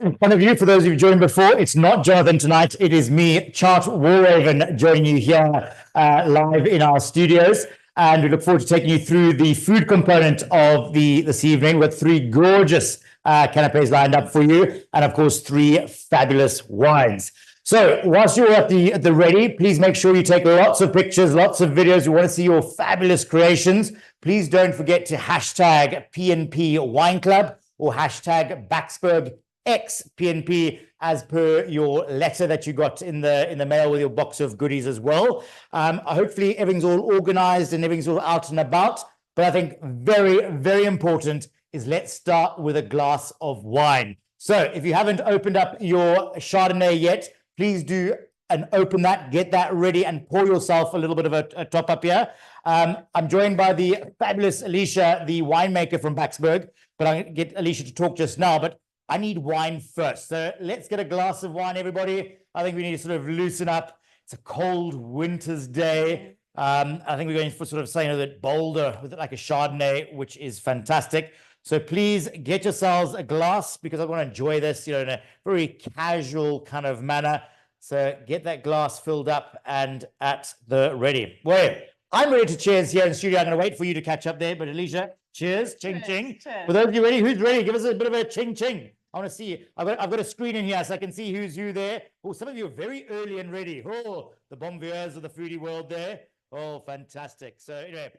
in front of you, for those who've joined before, it's not Jonathan tonight. It is me, Tjaart Walraven, joining you here live in our studios. And we look forward to taking you through the food component of this evening with three gorgeous canapes lined up for you. And of course, three fabulous wines. So whilst you're at the ready, please make sure you take lots of pictures, lots of videos. We want to see your fabulous creations. Please don't forget to hashtag P&P Wine Club or hashtag Backsberg X PNP as per your letter that you got in the mail with your box of goodies as well. Hopefully everything's all organized and everything's all out and about. But I think very, very important is let's start with a glass of wine. So if you haven't opened up your Chardonnay yet, please do and open that, get that ready and pour yourself a little bit of a top up here. I'm joined by the fabulous Alicia, the winemaker from Backsberg, but I'm going to get Alicia to talk just now, but I need wine first. So let's get a glass of wine, everybody. I think we need to sort of loosen up. It's a cold winter's day. I think we're going for sort of saying a bit bolder with like a Chardonnay, which is fantastic. So please get yourselves a glass because I want to enjoy this, in a very casual kind of manner. So get that glass filled up and at the ready. Well, I'm ready to cheers here in the studio. I'm going to wait for you to catch up there, but Alicia, cheers, ching, ching. Cheers. For those of you ready, who's ready? Give us a bit of a ching, ching. I want to see. I've got a screen in here so I can see who's who there. Oh, some of you are very early and ready. Oh, the bon vivants of the foodie world there. Oh, fantastic. So anyway,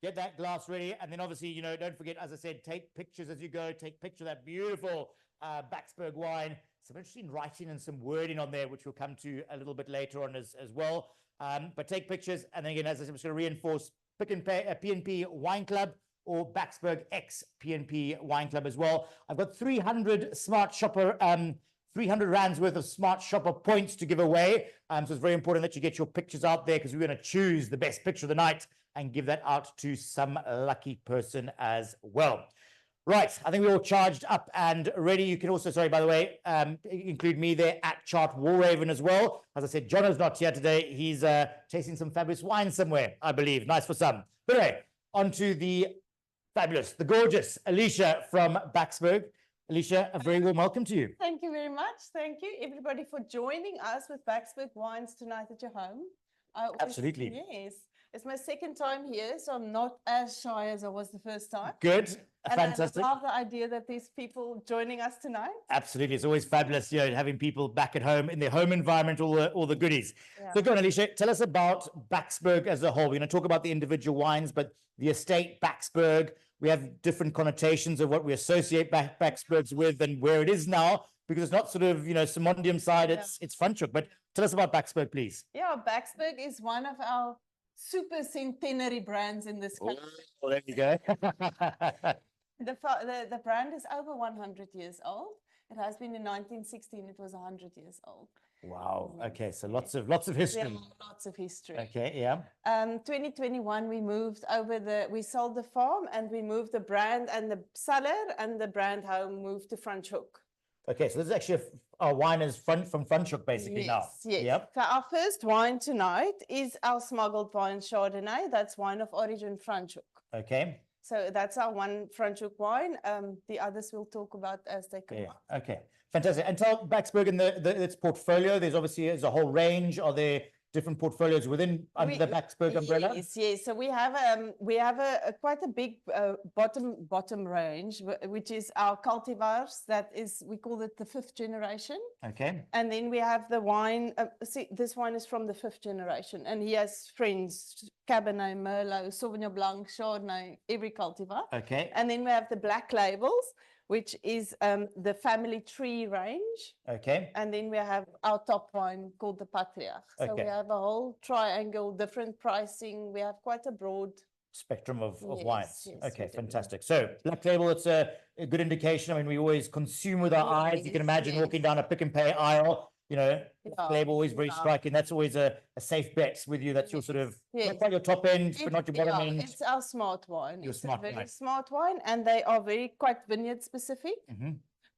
get that glass ready. And then obviously, don't forget, as I said, take pictures as you go. Take picture of that beautiful Backsberg wine. Some interesting writing and some wording on there, which we'll come to a little bit later on as well. But take pictures. And then again, as I said, I'm just going to reinforce P&P Wine Club or Backsberg X P&P Wine Club as well. I've got 300 Smart Shopper, 300 rands worth of Smart Shopper points to give away. So it's very important that you get your pictures out there because we're going to choose the best picture of the night and give that out to some lucky person as well. Right, I think we're all charged up and ready. You can also, sorry, by the way, include me there at Tjaart Walraven as well. As I said, Jono's not here today. He's tasting some fabulous wine somewhere, I believe. Nice for some. But anyway, on to the fabulous, the gorgeous Alicia from Backsberg. Alicia, a very warm welcome to you. Thank you very much. Thank you, everybody, for joining us with Backsberg Wines tonight at your home. Absolutely. Yes. It's my second time here, so I'm not as shy as I was the first time. Good. And fantastic. I love the idea that there's people joining us tonight. Absolutely. It's always fabulous, having people back at home in their home environment, all the goodies. Yeah. So go on, Alicia, tell us about Backsberg as a whole. We're going to talk about the individual wines, but the estate Backsberg, we have different connotations of what we associate Backsbergs with and where it is now, because it's not sort of, Simondium side, it's Franschhoek. But tell us about Backsberg, please. Yeah, Backsberg is one of our super centenary brands in this country. Oh, there you go. The brand is over 100 years old. It has been in 1916. It was 100 years old. Wow. Okay, so lots of history. Yeah, lots of history. Okay, yeah. 2021 we sold the farm and we moved the brand and the cellar and the brand home moved to Franschhoek. Okay, so this is actually our wine is from Franschhoek basically now. Yes. Yep. So our first wine tonight is our smuggled wine Chardonnay. That's wine of origin Franschhoek. Okay. So that's our one Franschhoek wine. The others we'll talk about as they come up. Okay, fantastic. And tell Backsberg in its portfolio, there's a whole range. Are there different portfolios under the Backsberg umbrella? Yes. So we have quite a big bottom range, which is our cultivars. We call it the 5th generation. Okay. And then we have the wine. This wine is from the 5th generation, and he has friends: Cabernet, Merlot, Sauvignon Blanc, Chardonnay, every cultivar. Okay. And then we have the black labels, which is the family tree range. Okay. And then we have our top wine called the Patriarch. So we have a whole triangle, different pricing. We have quite a broad spectrum of wines. Yes, okay, fantastic. So black label, it's a good indication. I mean, we always consume with our eyes. You can imagine walking down a Pick and Pay aisle. Label always very striking. That's always a safe bet with you. That's your sort of not quite your top end, but not your bottom end. It's our smart wine. Your smart wine. Very smart wine, and they are quite vineyard specific.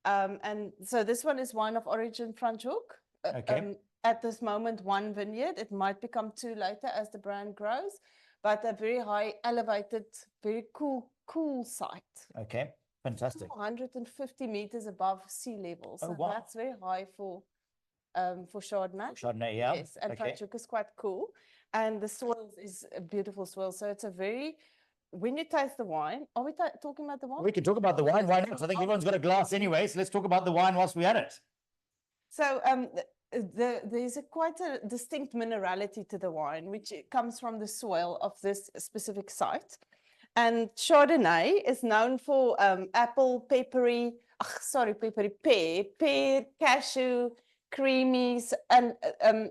And so this one is wine of origin Franschhoek. Okay. At this moment, one vineyard. It might become two later as the brand grows, but a very high, elevated, very cool site. Okay. Fantastic. 150 meters above sea level. So wow. that's very high for Chardonnay. Chardonnay, yeah. Yes, and Okay. Franschhoek is quite cool. And the soil is a beautiful soil. So it's a very, when you taste the wine, are we talking about the wine? We can talk about the wine. Why not? I think everyone's got a glass anyway, so let's talk about the wine whilst we're at it. So there's quite a distinct minerality to the wine, which comes from the soil of this specific site. And Chardonnay is known for apple, peppery, pear, cashew, creamies. And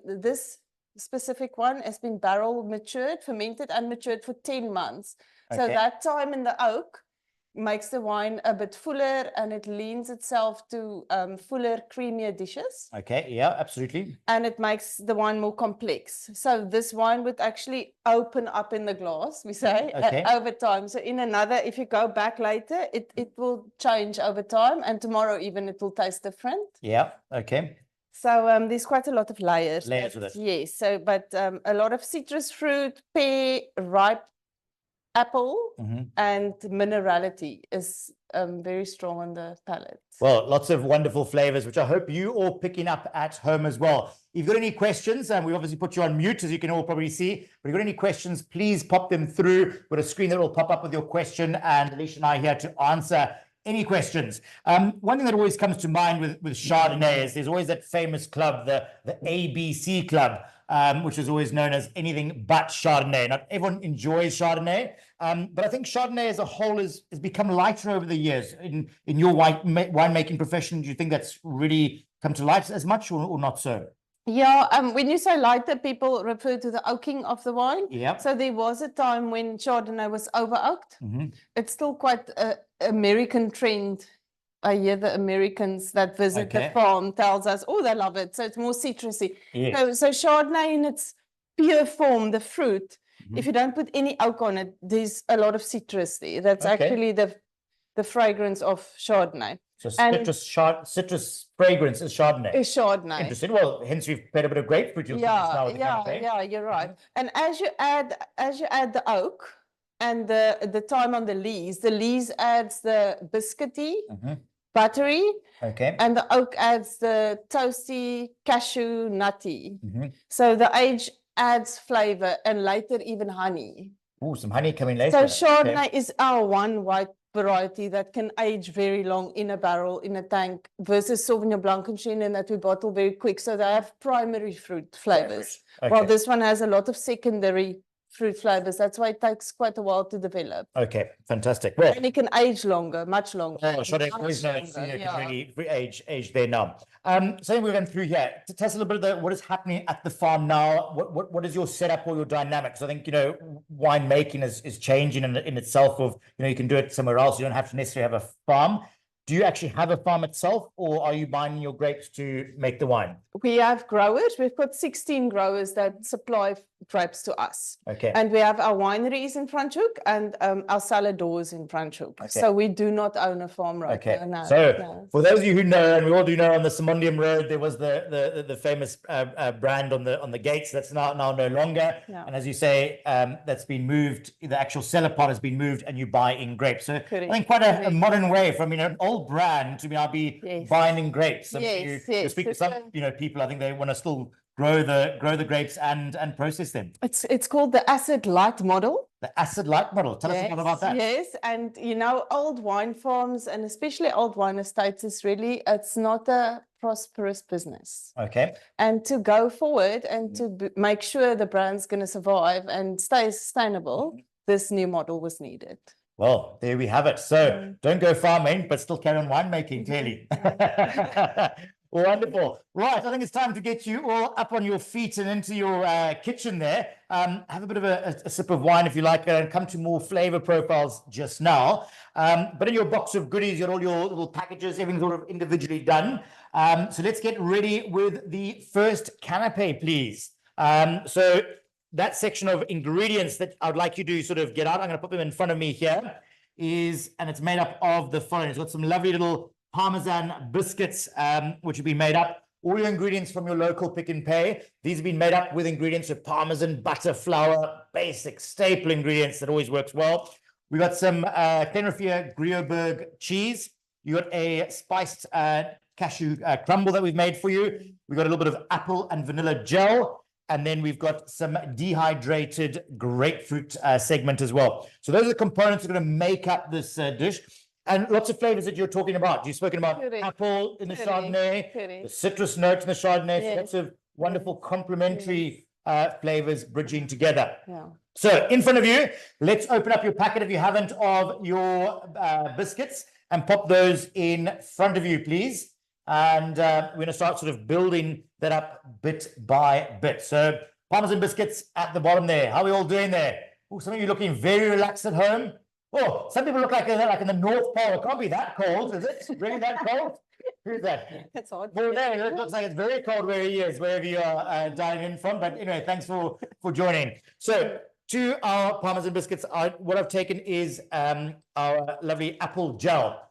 this specific one has been barrel matured, fermented and matured for 10 months. So that time in the oak makes the wine a bit fuller, and it leans itself to fuller, creamier dishes. Okay, yeah, absolutely. And it makes the wine more complex. So this wine would actually open up in the glass, we say, over time. So in another, if you go back later, it will change over time, and tomorrow even it will taste different. Yeah, okay. So there's quite a lot of layers. Layers with it. Yes, so but a lot of citrus fruit, pear, ripe apple, and minerality is very strong on the palate. Well, lots of wonderful flavors, which I hope you all picking up at home as well. If you've got any questions, and we obviously put you on mute, as you can all probably see, but if you've got any questions, please pop them through. We've got a screen that will pop up with your question, and Alicia and I are here to answer any questions. One thing that always comes to mind with Chardonnay is there's always that famous club, the ABC Club, which is always known as anything but Chardonnay. Not everyone enjoys Chardonnay, but I think Chardonnay as a whole has become lighter over the years. In your winemaking profession, do you think that's really come to light as much or not so? Yeah, when you say lighter, people refer to the oaking of the wine. Yeah. So there was a time when Chardonnay was over-oaked. It's still quite an American trend. I hear the Americans that visit the farm tells us, oh, they love it. So it's more citrusy. Yes. So Chardonnay in its pure form, the fruit, if you don't put any oak on it, there's a lot of citrus there. That's actually the fragrance of Chardonnay. So citrus fragrance is Chardonnay. Is Chardonnay. Interesting. Well, hence we've put a bit of grapefruit. Yeah, you're right. And as you add the oak and the time on the lees adds the biscuity, buttery, and the oak adds the toasty, cashew, nutty. So the age adds flavor, and later even honey. Oh, some honey coming later. So Chardonnay is our one white variety that can age very long in a barrel, in a tank, versus Sauvignon Blanc and Chenin that we bottle very quick. So they have primary fruit flavors. While this one has a lot of secondary fruit flavors. That's why it takes quite a while to develop. Okay, fantastic. Well, and it can age longer, much longer. Oh, Chardonnay always knows you can really age there now. So we're going through here. To tell us a little bit of what is happening at the farm now. What is your setup or your dynamics? I think winemaking is changing in itself. Of you can do it somewhere else. You don't have to necessarily have a farm. Do you actually have a farm itself, or are you buying your grapes to make the wine? We have growers. We've got 16 growers that supply grapes to us. Okay. And we have our wineries in Franschhoek and our cellar doors in Franschhoek. Okay. So we do not own a farm right now. No, so for those of you who know, and we all do know, on the Simondium Road, there was the famous brand on the gates. That's now no longer. Yeah. And as you say, that's been moved. The actual cellar part has been moved, and you buy in grapes. So I think quite a modern way from an old brand to now be buying in grapes. You speak to some people. I think they want to still grow the grapes and process them. It's called the asset light model. The asset light model. Tell us about that. Yes, and old wine farms and especially old wine estates it's not a prosperous business. Okay. And to go forward and to make sure the brand's going to survive and stay sustainable, this new model was needed. Well, there we have it. So don't go farming, but still carry on winemaking, clearly. Wonderful. Right, I think it's time to get you all up on your feet and into your kitchen there. Have a bit of a sip of wine if you like, and come to more flavor profiles just now. But in your box of goodies, you got all your little packages, everything's sort of individually done. So let's get ready with the first canapé, please. So that section of ingredients that I would like you to sort of get out, I'm going to put them in front of me here, and it's made up of the following. It's got some lovely little Parmesan biscuits, which have been made up. All your ingredients from your local Pick and Pay. These have been made up with ingredients of Parmesan, butter, flour, basic staple ingredients that always works well. We got some Glenrothier Gruyere cheese. You got a spiced cashew crumble that we've made for you. We've got a little bit of apple and vanilla gel. And then we've got some dehydrated grapefruit segment as well. So those are the components that are going to make up this dish. And lots of flavors that you're talking about. You've spoken about apple in the Chardonnay, the citrus notes in the Chardonnay. Yes. So lots of wonderful complementary flavors bridging together. Yeah. So in front of you, let's open up your packet if you haven't of your biscuits and pop those in front of you, please. And we're going to start sort of building that up bit by bit. So Parmesan biscuits at the bottom there. How are we all doing there? Oh, some of you looking very relaxed at home. Oh, some people look like they're like in the North Pole. It can't be that cold, is it? Really that cold? Who's that? It's odd. Well, there, it looks like it's very cold where he is, wherever you are dining in from. But anyway, thanks for joining. So to our Parmesan biscuits, what I've taken is our lovely apple gel.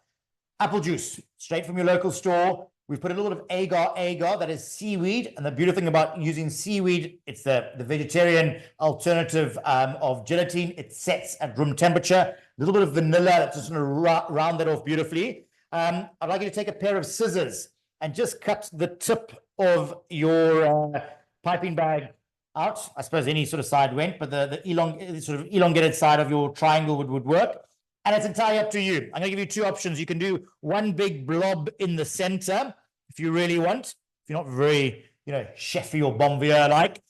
Apple juice, straight from your local store. We've put a little bit of agar, that is seaweed. And the beautiful thing about using seaweed, it's the vegetarian alternative of gelatin. It sets at room temperature. A little bit of vanilla, that's just going to round that off beautifully. I'd like you to take a pair of scissors and just cut the tip of your piping bag out. I suppose any sort of side went, but the sort of elongated side of your triangle would work. And it's entirely up to you. I'm going to give you two options. You can do one big blob in the center if you really want, if you're not very, chefy or bon vivant like,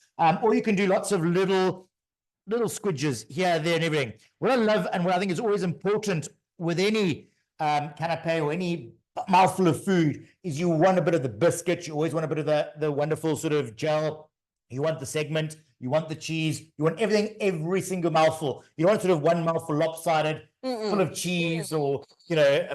or you can do lots of little squidges here, there, and everything. What I love and what I think is always important with any canapé or any mouthful of food is you want a bit of the biscuit. You always want a bit of the wonderful sort of gel. You want the segment. You want the cheese. You want everything, every single mouthful. You don't want sort of one mouthful lopsided, full of cheese or,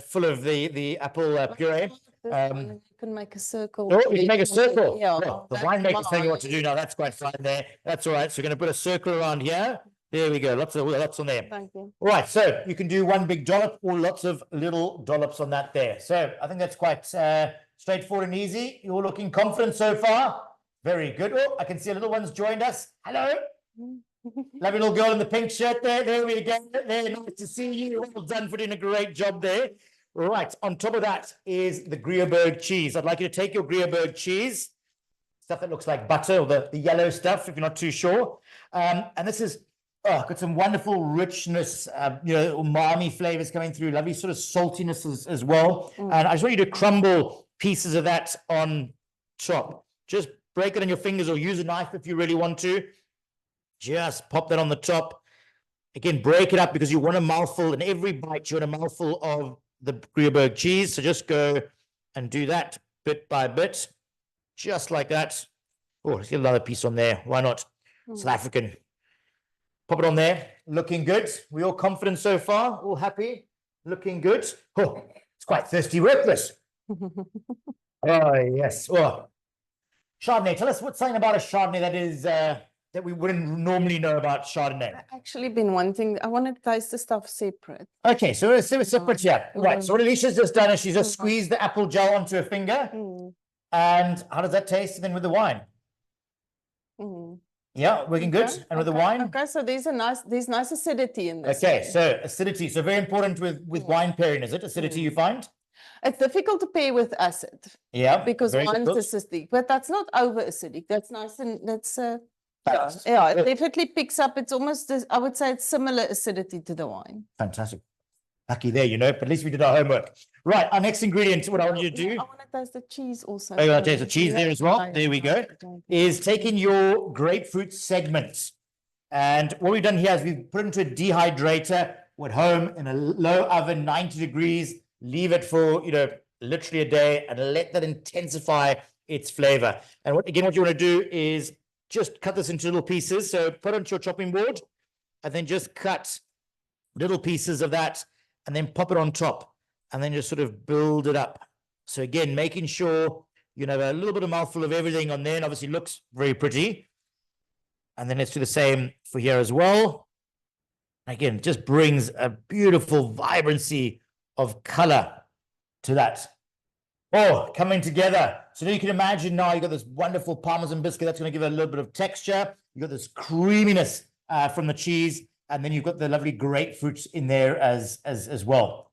full of the apple puree. You can make a circle. Oh, you can make a circle. Yeah. Well, the winemaker's telling you what to do now. That's quite fine there. That's all right. So we're going to put a circle around here. There we go. Lots on there. Thank you. All right. So you can do one big dollop or lots of little dollops on that there. So I think that's quite straightforward and easy. You're looking confident so far. Very good. Oh, I can see a little one's joined us. Hello. Lovely little girl in the pink shirt there. There we go. There, nice to see you. Well done for doing a great job there. Right. On top of that is the Gruyere cheese. I'd like you to take your Gruyere cheese, stuff that looks like butter or the yellow stuff, if you're not too sure. And this is got some wonderful richness, umami flavors coming through, lovely sort of saltiness as well. And I just want you to crumble pieces of that on top. Just break it on your fingers or use a knife if you really want to. Just pop that on the top. Again, break it up because you want a mouthful. In every bite, you want a mouthful of the Gruyere cheese. So just go and do that bit by bit, just like that. Oh, let's get another piece on there. Why not? South African. Pop it on there. Looking good. We all confident so far? All happy? Looking good? Oh, it's quite thirsty breakfast. Oh, yes. Oh. Chardonnay. Tell us what's something about a Chardonnay that is that we wouldn't normally know about Chardonnay. I've actually been wanting. I want to taste the stuff separate. Okay, so we're separate here. Right. So what Alicia's just done is she's just squeezed the apple gel onto her finger. And how does that taste then with the wine? Yeah, working good. And with the wine? Okay, so there's nice acidity in this. Okay, so acidity. So very important with wine pairing, is it? Acidity you find? It's difficult to pair with acid. Yeah. Because wine's acidic, but that's not over acidic. That's nice and that's yeah, it definitely picks up. It's almost, I would say it's similar acidity to the wine. Fantastic. Lucky there, but at least we did our homework. Right, our next ingredient, what I want you to do. I want to taste the cheese also. Oh, you want to taste the cheese there as well? There we go. Is taking your grapefruit segments. And what we've done here is we've put it into a dehydrator at home in a low oven, 90 degrees. Leave it for, literally a day and let that intensify its flavor. And what you want to do is just cut this into little pieces. So put it onto your chopping board and then just cut little pieces of that and then pop it on top and then just sort of build it up. So again, making sure you have a little bit of mouthful of everything on there, and obviously looks very pretty. And then let's do the same for here as well. Again, it just brings a beautiful vibrancy of color to that. Oh, coming together. So now you can imagine now you've got this wonderful Parmesan biscuit that's going to give it a little bit of texture. You've got this creaminess from the cheese. and then you've got the lovely grapefruit in there as well.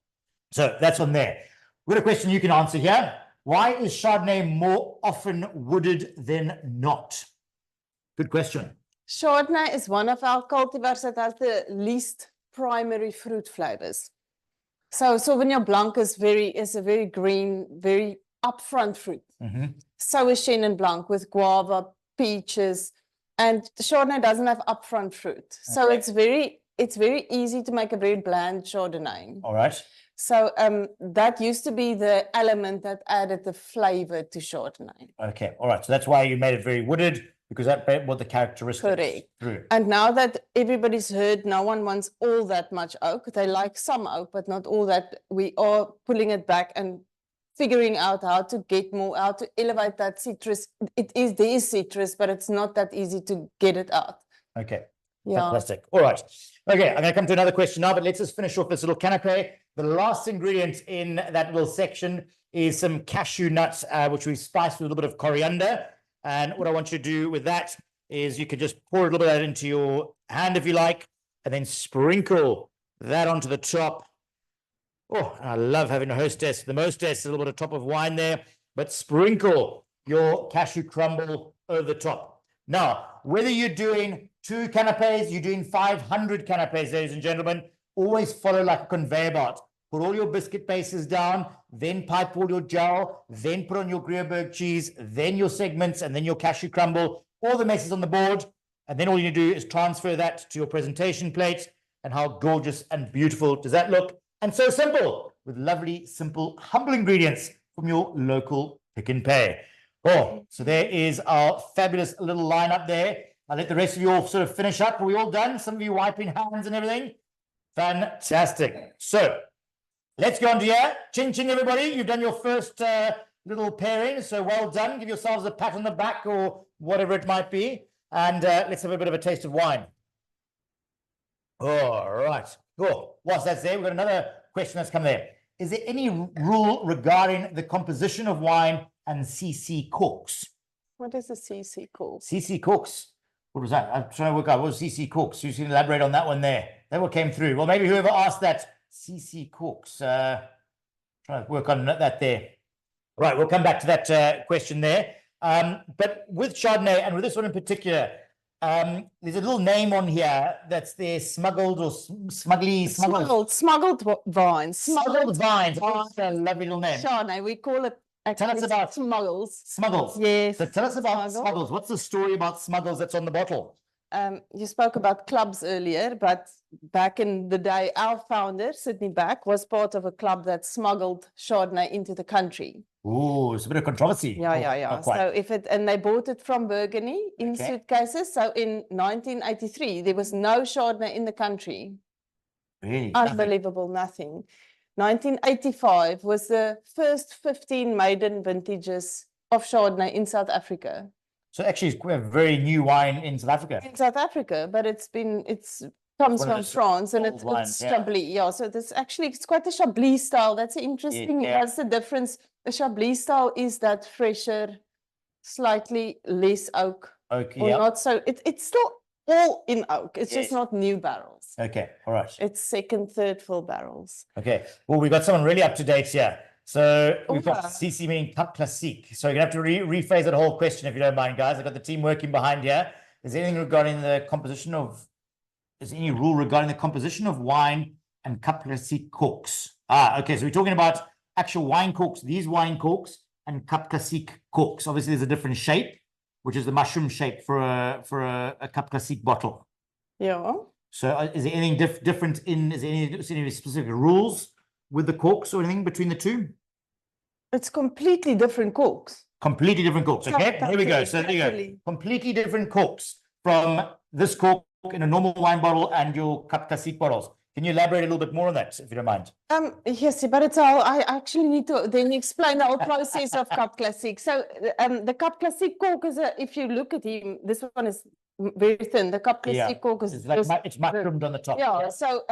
So that's on there. We've got a question you can answer here. Why is Chardonnay more often wooded than not? Good question. Chardonnay is one of our cultivars that has the least primary fruit flavors. So Sauvignon Blanc is a very green, very upfront fruit. So is Chenin Blanc with guava, peaches, and Chardonnay doesn't have upfront fruit. So it's very easy to make a very bland Chardonnay. All right. So that used to be the element that added the flavor to Chardonnay. Okay, all right. So that's why you made it very wooded, because that what the characteristics. Correct. Through. And now that everybody's heard, no one wants all that much oak. They like some oak, but not all that. We are pulling it back and figuring out how to get more, how to elevate that citrus. There is citrus, but it's not that easy to get it out. Okay. Yeah. Fantastic. All right. Okay, I'm going to come to another question now, but let's just finish off this little canapé. The last ingredient in that little section is some cashew nuts, which we spiced with a little bit of coriander. And what I want you to do with that is you could just pour a little bit of that into your hand if you like, and then sprinkle that onto the top. Oh, I love having a hostess. The mostess, a little bit of top of wine there, but sprinkle your cashew crumble over the top. Now, whether you're doing 2 canapés, you're doing 500 canapés, ladies and gentlemen, always follow like a conveyor belt. Put all your biscuit bases down, then pipe all your gel, then put on your Gruyere cheese, then your segments, and then your cashew crumble, all the messes on the board. And then all you do is transfer that to your presentation plate. And how gorgeous and beautiful does that look? And so simple, with lovely, simple, humble ingredients from your local Pick n Pay. Oh, so there is our fabulous little lineup there. I'll let the rest of you all sort of finish up. Are we all done? Some of you wiping hands and everything? Fantastic. So let's go on to here. Ching, ching, everybody. You've done your first little pairing, so well done. Give yourselves a pat on the back or whatever it might be. And let's have a bit of a taste of wine. All right. Cool. Whilst that's there, we've got another question that's come there. Is there any rule regarding the composition of wine and CC corks? What is a CC cork? CC corks. What was that? I'm trying to work out. What was CC corks? You can elaborate on that one there. That what came through. Well, maybe whoever asked that, CC corks. Trying to work on that there. Right, we'll come back to that question there. But with Chardonnay, and with this one in particular, there's a little name on here that's there, smuggled or smuggled vines. Smuggled vines. That's a lovely little name. Chardonnay, we call it. Tell us about smuggles. Smuggles. Yes. So tell us about smuggles. What's the story about smuggles that's on the bottle? You spoke about clubs earlier, but back in the day, our founder, Sydney Back, was part of a club that smuggled Chardonnay into the country. Ooh, it's a bit of controversy. Yeah. So and they bought it from Burgundy in suitcases. So in 1983, there was no Chardonnay in the country. Really? Unbelievable, nothing. 1985 was the first 15 maiden vintages of Chardonnay in South Africa. So actually, it's a very new wine in South Africa. In South Africa, but it comes from France, and it's Chablis. Yeah, so it's quite a Chablis style. That's interesting. That's the difference. A Chablis style is that fresher, slightly less oak. Not so. It's still all in oak. It's just not new barrels. Okay, all right. It's second, third, full barrels. Okay. Well, we've got someone really up to date here. So we've got CC meaning Cup Classique. So you're going to have to rephrase that whole question if you don't mind, guys. I've got the team working behind here. Is there anything regarding the composition of, is there any rule regarding the composition of wine and Cup Classique corks? Okay. So we're talking about actual wine corks, these wine corks, and Cup Classique corks. Obviously, there's a different shape, which is the mushroom shape for a Cup Classique bottle. Yeah. So is there anything different is there any specific rules with the corks or anything between the two? It's completely different corks. Completely different corks. Okay, here we go. So there you go. Completely different corks from this cork in a normal wine bottle and your Cup Classique bottles. Can you elaborate a little bit more on that, if you don't mind? Yes, but it's all. I actually need to then explain the whole process of Cup Classique. So the Cup Classique cork is if you look at him, this one is very thin. The Cup Classique cork is it's mushroomed on the top. Yeah. So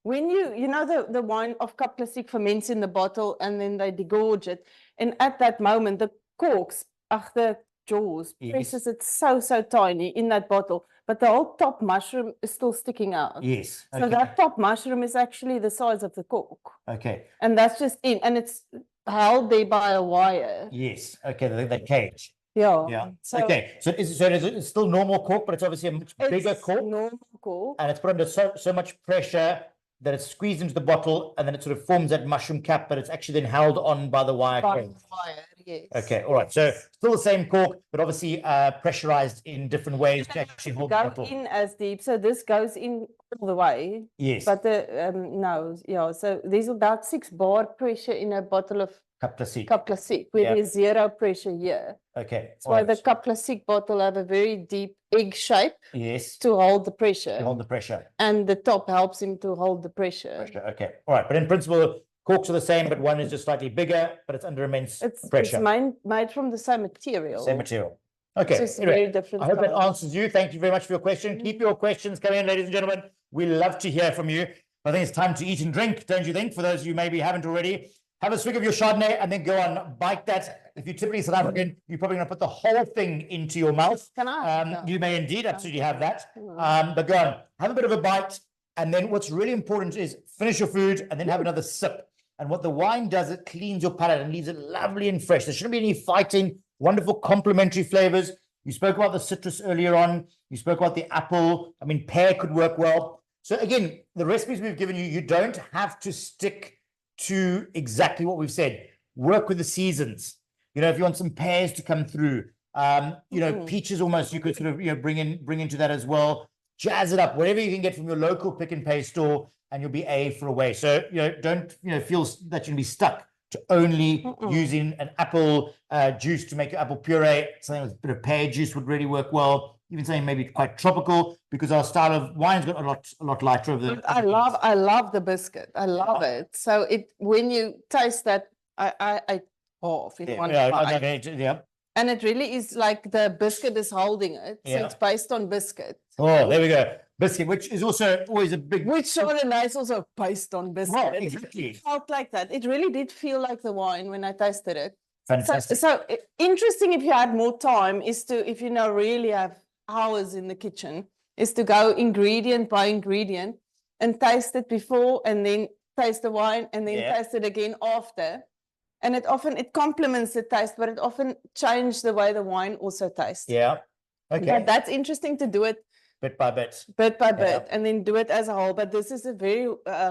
when the wine of Cup Classique ferments in the bottle and then they degorge it, and at that moment the corks, the jaws, Yes. presses it so tiny in that bottle, but the whole top mushroom is still sticking out. Yes. So that top mushroom is actually the size of the cork. Okay. And that's just in, and it's held there by a wire. Yes. Okay. The cage. Yeah. Yeah. So Okay. So it's still normal cork, but it's obviously a much bigger cork. Normal cork. And it's put under so much pressure that it's squeezed into the bottle, and then it sort of forms that mushroom cap, but it's actually then held on by the wire. By the wire, yes. Okay, all right. So still the same cork, but obviously pressurized in different ways to actually hold the bottle. In as deep. So this goes in all the way. Yes. But the no, yeah. So there's about 6 bar pressure in a bottle of Cup classique. Cup classique, where there's 0 pressure here. Okay. That's why the Cup classique bottle have a very deep egg shape. Yes. To hold the pressure. To hold the pressure. And the top helps him to hold the pressure. Okay. All right. But in principle, corks are the same, but one is just slightly bigger, but it's under immense pressure. It's made from the same material. Same material. Okay. It's anyway, very different. I hope that answers you. Thank you very much for your question. Keep your questions coming in, ladies and gentlemen. We love to hear from you. I think it's time to eat and drink, don't you think? For those of you maybe haven't already, have a swig of your Chardonnay and then go on, bite that. If you're typically South African, you're probably going to put the whole thing into your mouth. Can I? You may indeed absolutely have that. But go on, have a bit of a bite. And then what's really important is finish your food and then have another sip. And what the wine does, it cleans your palate and leaves it lovely and fresh. There shouldn't be any fighting, wonderful complementary flavors. You spoke about the citrus earlier on. You spoke about the apple. I mean, pear could work well. So again, the recipes we've given you, you don't have to stick to exactly what we've said. Work with the seasons. You know, if you want some pears to come through, you know, peaches almost, you could sort of, you know, bring into that as well. Jazz it up, whatever you can get from your local pick and pay store, and you'll be A for a way. So, you know, don't, you know, feel that you're going to be stuck to only using an apple juice to make your apple puree. Something with a bit of pear juice would really work well. Even something maybe quite tropical, because our style of wine's got a lot lighter of the. I love the biscuit. I love it. So when you taste that, I off in one bite. Yeah. And it really is like the biscuit is holding it. So it's based on biscuit. Oh, there we go. Biscuit, which is also always a big. Which Chardonnay is also based on biscuit. Well, exactly. It felt like that. It really did feel like the wine when I tasted it. Fantastic. So interesting, if you had more time, is to, if you know, really have hours in the kitchen, is to go ingredient by ingredient and taste it before, and then taste the wine, and then taste it again after. And it complements the taste, but it often changes the way the wine also tastes. Yeah. Okay. But that's interesting to do it bit by bit. Bit by bit, and then do it as a whole. But this is a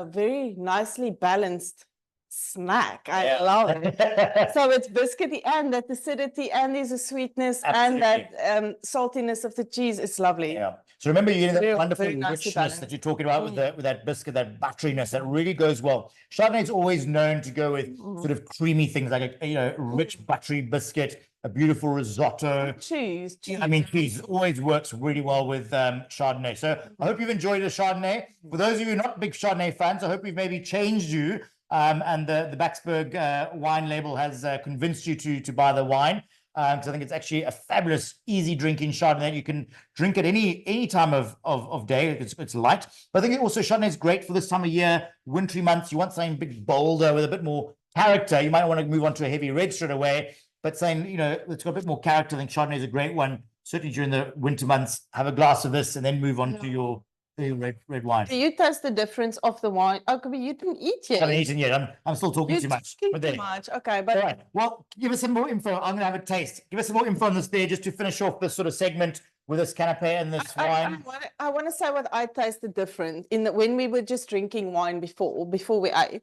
very nicely balanced snack. I love it. So it's biscuity and that acidity, and there's a sweetness. Absolutely. And that saltiness of the cheese. It's lovely. Yeah. So remember, you know, that wonderful richness that you're talking about with that biscuit, that butteriness, that really goes well. Chardonnay is always known to go with sort of creamy things, like a rich buttery biscuit, a beautiful risotto. Cheese. I mean, cheese always works really well with Chardonnay. So I hope you've enjoyed the Chardonnay. For those of you who are not big Chardonnay fans, I hope we've maybe changed you. And the Backsberg wine label has convinced you to buy the wine. Because I think it's actually a fabulous, easy drinking Chardonnay. You can drink it any time of day. It's light. But I think also Chardonnay is great for this time of year, wintry months. You want something big, bolder with a bit more character. You might want to move on to a heavy red straight away. But saying, you know, it's got a bit more character. I think Chardonnay is a great one. Certainly during the winter months, have a glass of this and then move on to your red wine. Do you taste the difference of the wine? Oh, you didn't eat yet. I haven't eaten yet. I'm still talking too much. Too much. Okay, but all right. Well, give us some more info. I'm going to have a taste. Give us some more info on this there, just to finish off this sort of segment with this canapé and this wine. I want to say what I tasted different in that when we were just drinking wine before we ate.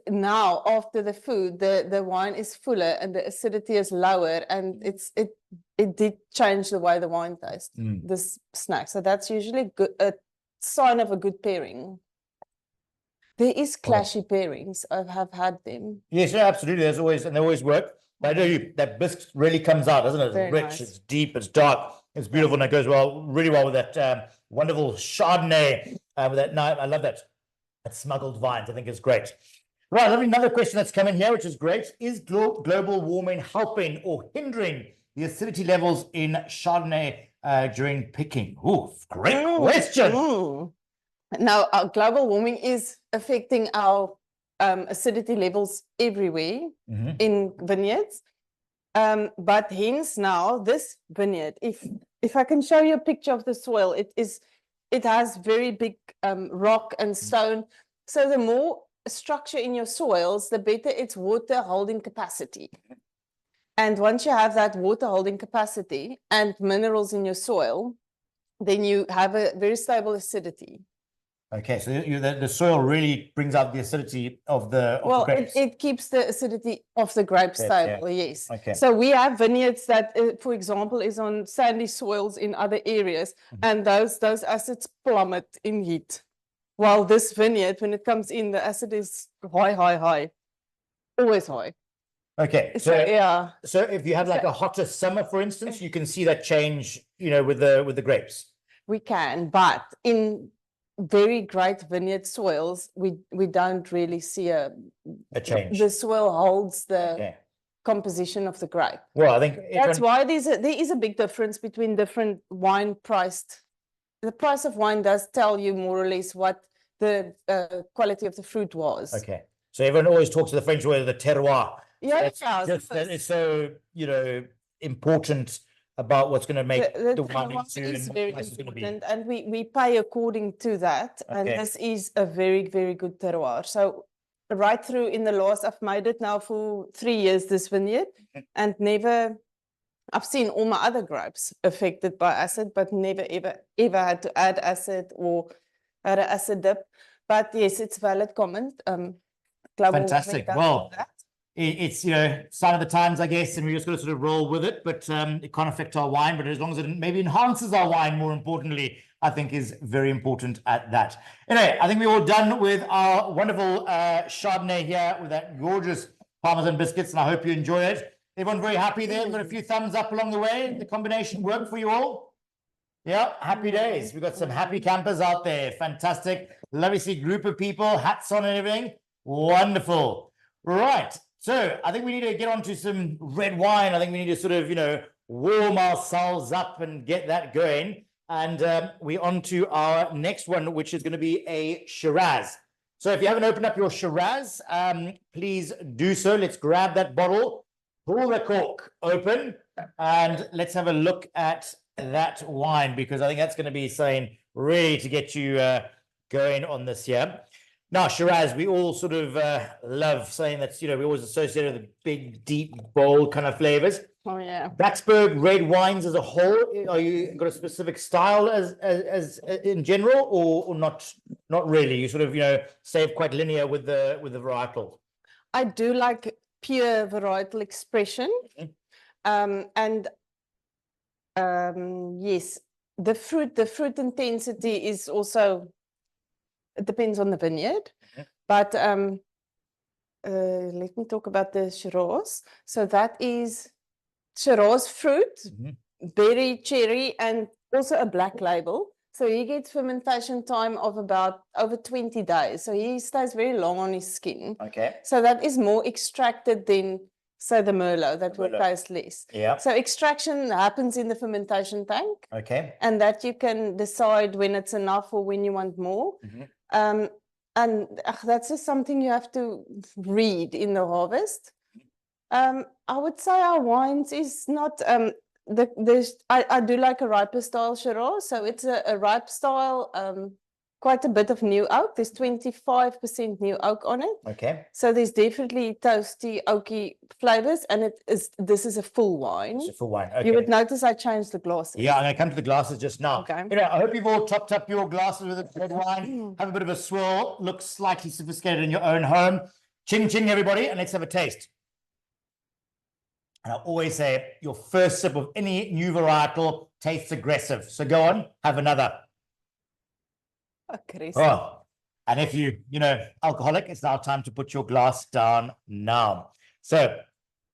Now after the food, the wine is fuller and the acidity is lower, and it did change the way the wine tastes. This snack, so that's usually a sign of a good pairing. There is clashy pairings. I have had them. Yes, yeah, absolutely. There's always, and they always work. But I do, that biscuit really comes out, doesn't it? It's rich, nice. It's deep, it's dark, it's beautiful, and it goes really well with that wonderful Chardonnay. With that, I love that. That smuggled vines, I think is great. Right, I have another question that's come in here, which is great. Is global warming helping or hindering the acidity levels in Chardonnay during picking? Oh, great question. Now, our global warming is affecting our acidity levels everywhere in vineyards. But hence now this vineyard, if I can show you a picture of the soil, it has very big rock and stone. So the more structure in your soils, the better its water holding capacity. And once you have that water holding capacity and minerals in your soil, then you have a very stable acidity. Okay, so the soil really brings out the acidity of the grapes. It keeps the acidity of the grape stable, yes. Okay. So we have vineyards that, for example, is on sandy soils in other areas, and those acids plummet in heat. While this vineyard, when it comes in, the acid is high, always high. Okay, so so if you had like a hotter summer, for instance, you can see that change, with the grapes. We can, but in very great vineyard soils, we don't really see a change. The soil holds the composition of the grape. Well, I think that's why there is a big difference between different wine priced. The price of wine does tell you more or less what the quality of the fruit was. Okay, so everyone always talks to the French word, the terroir. Yeah, it's so important about what's going to make the wine is very important, and we pay according to that. And this is a very, very good terroir. So right through in the last, I've made it now for 3 years, this vineyard, and never, I've seen all my other grapes affected by acid, but never ever had to add acid or had an acid dip. But yes, it's valid comment. Fantastic. Well, it's sign of the times, I guess, and we just got to sort of roll with it. But it can't affect our wine. But as long as it maybe enhances our wine, more importantly, I think is very important at that. Anyway, I think we're all done with our wonderful Chardonnay here with that gorgeous Parmesan biscuits, and I hope you enjoy it. Everyone very happy there? We've got a few thumbs up along the way. The combination worked for you all? Yeah, happy days. We've got some happy campers out there. Fantastic. Lovely to see group of people, hats on and everything. Wonderful. Right. So I think we need to get on to some red wine. I think we need to sort of, warm ourselves up and get that going. And we're on to our next one, which is going to be a Shiraz. So if you haven't opened up your Shiraz, please do so. Let's grab that bottle, pull the cork open, and let's have a look at that wine, because I think that's going to be something really to get you going on this year. Now, Shiraz, we all sort of love saying that's, we always associate it with the big, deep, bold kind of flavors. Oh, yeah. Backsberg red wines as a whole, are you got a specific style as in general, or not really? You sort of, stay quite linear with the varietal. I do like pure varietal expression. And yes, the fruit intensity is also, it depends on the vineyard. But let me talk about the Shiraz. So that is Shiraz fruit, berry, cherry, and also a black label. So he gets fermentation time of about over 20 days. So he stays very long on his skin. Okay. So that is more extracted than, say, the Merlot that will taste less. Yeah. So extraction happens in the fermentation tank. Okay. And that you can decide when it's enough or when you want more. And that's just something you have to read in the harvest. I would say our wines is not I do like a riper style Shiraz, so it's a ripe style, quite a bit of new oak. There's 25% new oak on it. Okay. So there's definitely toasty, oaky flavors, and this is a full wine. It's a full wine. Okay. You would notice I changed the glasses. Yeah, I'm going to come to the glasses just now. Okay. I hope you've all topped up your glasses with a red wine. Have a bit of a swirl. Look slightly sophisticated in your own home. Ching, ching, everybody, and let's have a taste. And I always say, your first sip of any new varietal tastes aggressive. So go on, have another. Aggressive. Oh, and if you, alcoholic, it's now time to put your glass down now. So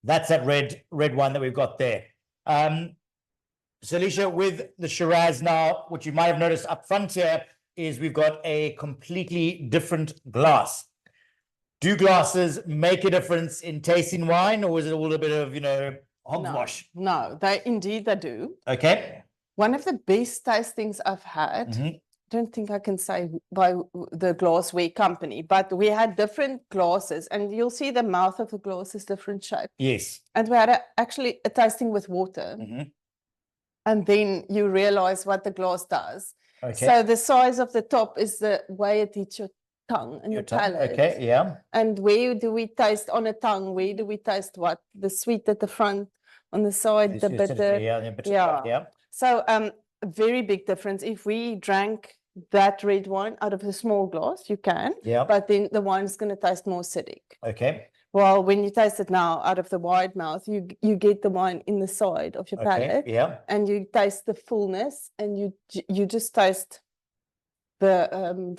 that's that red wine that we've got there. So Alicia, with the Shiraz now, what you might have noticed up front here is we've got a completely different glass. Do glasses make a difference in tasting wine, or is it all a bit of, hogwash? No, they do. Okay. One of the best tastings I've had don't think I can say by the glassware company, but we had different glasses, and you'll see the mouth of the glass is different shape. Yes. And we had actually a tasting with water. And then you realize what the glass does. Okay. So the size of the top is the way it hits your tongue and your palate. Okay, yeah. And where do we taste on a tongue? Where do we taste what? The sweet at the front, on the side, the bitter. Yeah. So a very big difference. If we drank that red wine out of a small glass, you can. Yeah. But then the wine is going to taste more acidic. Okay. Well, when you taste it now out of the wide mouth, you get the wine in the side of your palate. Yeah. And you taste the fullness, and you just taste the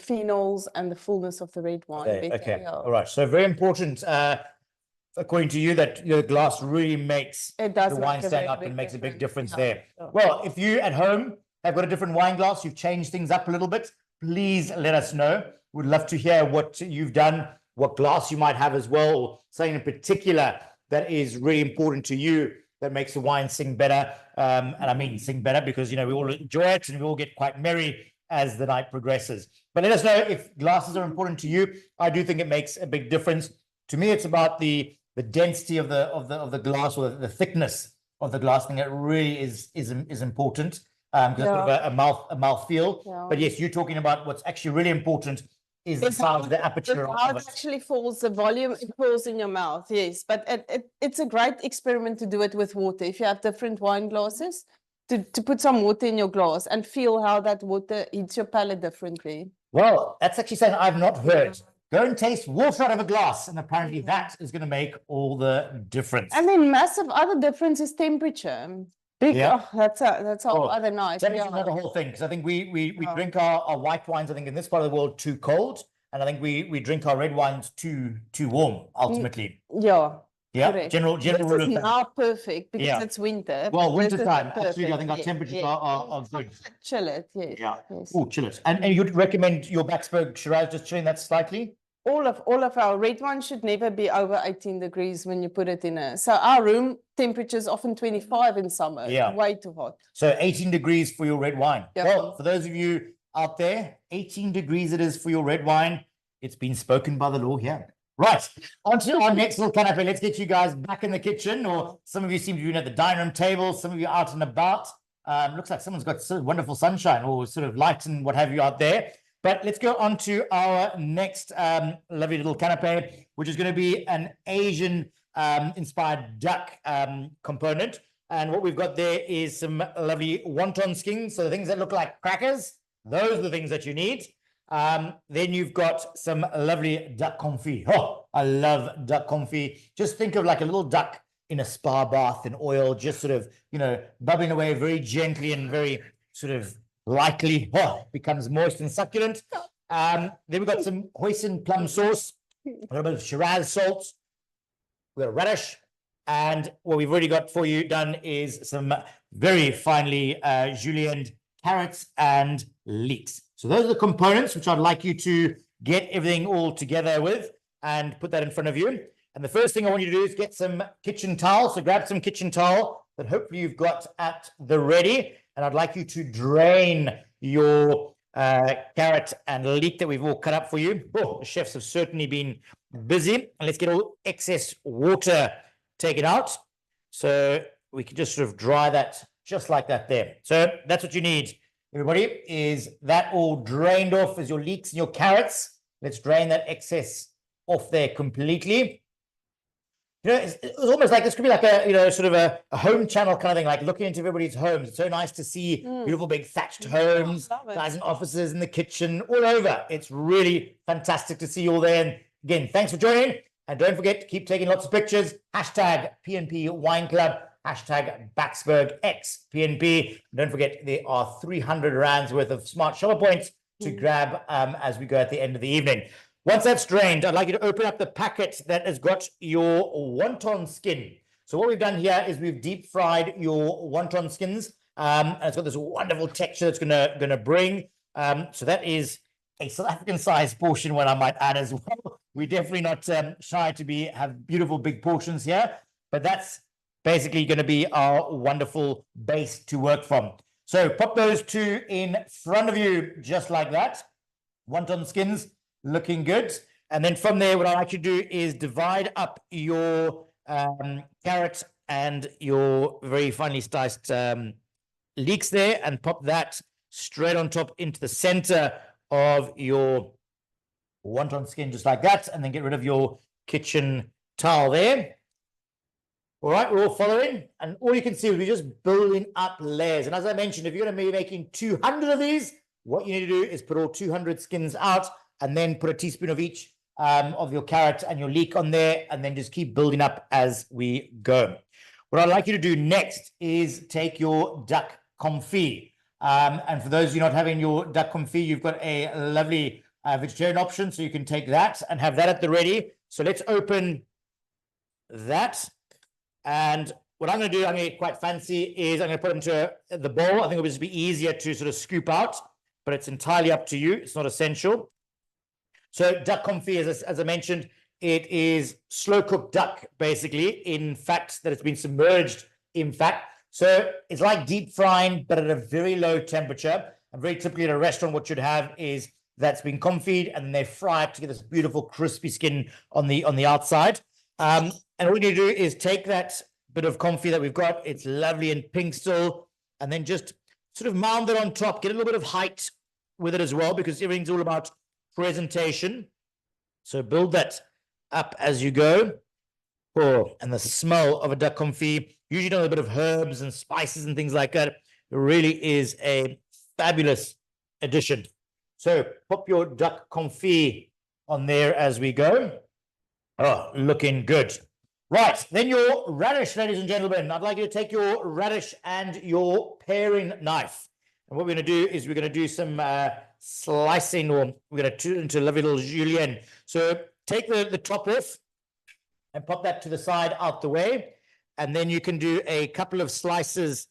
phenols and the fullness of the red wine. Okay. All right. So very important, according to you, that your glass really makes the wine stand up and makes a big difference there. Well, if you at home have got a different wine glass, you've changed things up a little bit, please let us know. We'd love to hear what you've done, what glass you might have as well, or something in particular that is really important to you that makes the wine sing better. And I mean sing better because, we all enjoy it and we all get quite merry as the night progresses. But let us know if glasses are important to you. I do think it makes a big difference. To me, it's about the density of the glass, or the thickness of the glass. I think it really is important. Because it's sort of a mouth feel. But yes, you're talking about what's actually really important is the size of the aperture of it. Actually falls, the volume it falls in your mouth, yes. But it's a great experiment to do it with water. If you have different wine glasses, to put some water in your glass and feel how that water hits your palate differently. Well, that's actually something I've not heard. Go and taste water out of a glass, and apparently that is going to make all the difference. And then massive other difference is temperature. That's other night. Temperature's not the whole thing, because I think we drink our white wines, I think in this part of the world, too cold, and I think we drink our red wines too warm, ultimately. Yeah. General rule of thumb. Now perfect because it's winter. Well, winter time, absolutely. I think our temperatures are good. Chill it, yes. Yeah. Oh, chill it. And you'd recommend your Backsberg Shiraz just chilling that slightly? All of our red wine should never be over 18 degrees when you put it in so our room temperature is often 25 in summer. Way too hot. So 18 degrees for your red wine. Well, for those of you out there, 18 degrees it is for your red wine. It's been spoken by the law here. Right, on to our next little canapé. Let's get you guys back in the kitchen, or some of you seem to be at the dining room table, some of you out and about. Looks like someone's got sort of wonderful sunshine or sort of light and what have you out there. But let's go on to our next lovely little canapé, which is going to be an Asian inspired duck component. And what we've got there is some lovely wonton skins. So the things that look like crackers, those are the things that you need. Then you've got some lovely duck confit. Oh, I love duck confit. Just think of like a little duck in a spa bath in oil, just sort of, bubbling away very gently and very sort of lightly. Oh, becomes moist and succulent. Then we've got some hoisin plum sauce, a little bit of Shiraz salt. We've got a radish. And what we've already got for you done is some very finely julienned carrots and leeks. So those are the components which I'd like you to get everything all together with and put that in front of you. And the first thing I want you to do is get some kitchen towel. So grab some kitchen towel that hopefully you've got at the ready. And I'd like you to drain your carrot and leek that we've all cut up for you. Oh, the chefs have certainly been busy. And let's get all excess water taken out. So we can just sort of dry that just like that there. So that's what you need, everybody, is that all drained off as your leeks and your carrots. Let's drain that excess off there completely. It's almost like this could be like a, sort of a home channel kind of thing, like looking into everybody's homes. It's so nice to see beautiful big thatched homes, guys in offices, in the kitchen, all over. It's really fantastic to see you all there. And again, thanks for joining. And don't forget to keep taking lots of pictures. Hashtag PNP Wine Club. Hashtag Backsberg X PNP. Don't forget, there are 300 rands worth of smart shopper points to grab as we go at the end of the evening. Once that's drained, I'd like you to open up the packet that has got your wonton skin. So what we've done here is we've deep fried your wonton skins, and it's got this wonderful texture that's gonna bring. So that is a South African sized portion, what I might add as well. We're definitely not shy to have beautiful big portions here, but that's basically going to be our wonderful base to work from. So pop those two in front of you, just like that. Wonton skins, looking good. And then from there, what I like you to do is divide up your carrot and your very finely sliced leeks there, and pop that straight on top into the center of your wonton skin, just like that. And then get rid of your kitchen towel there. All right, we're all following, and all you can see is we're just building up layers. And as I mentioned, if you're going to be making 200 of these, what you need to do is put all 200 skins out, and then put a teaspoon of each of your carrot and your leek on there, and then just keep building up as we go. What I'd like you to do next is take your duck confit. And for those of you not having your duck confit, you've got a lovely vegetarian option, so you can take that and have that at the ready. So let's open that. And what I'm going to do, I'm going to get quite fancy, is I'm going to put them into the bowl. I think it'll just be easier to sort of scoop out, but it's entirely up to you. It's not essential. So duck confit, as I mentioned, it is slow cooked duck, basically, in fat that has been submerged in fat. So it's like deep frying, but at a very low temperature. And very typically at a restaurant, what you'd have is that's been confit, and then they fry it to get this beautiful crispy skin on the outside. And all you need to do is take that bit of confit that we've got, it's lovely and pink still, and then just sort of mound it on top, get a little bit of height with it as well, because everything's all about presentation. So build that up as you go. Oh, and the smell of a duck confit, usually done with a bit of herbs and spices and things like that, it really is a fabulous addition. So pop your duck confit on there as we go. Oh, looking good. Right, then your radish, ladies and gentlemen. I'd like you to take your radish and your paring knife. And what we're going to do is we're going to do some slicing, or we're going to turn into a lovely little julienne. So take the top off and pop that to the side out the way. And then you can do a couple of slices.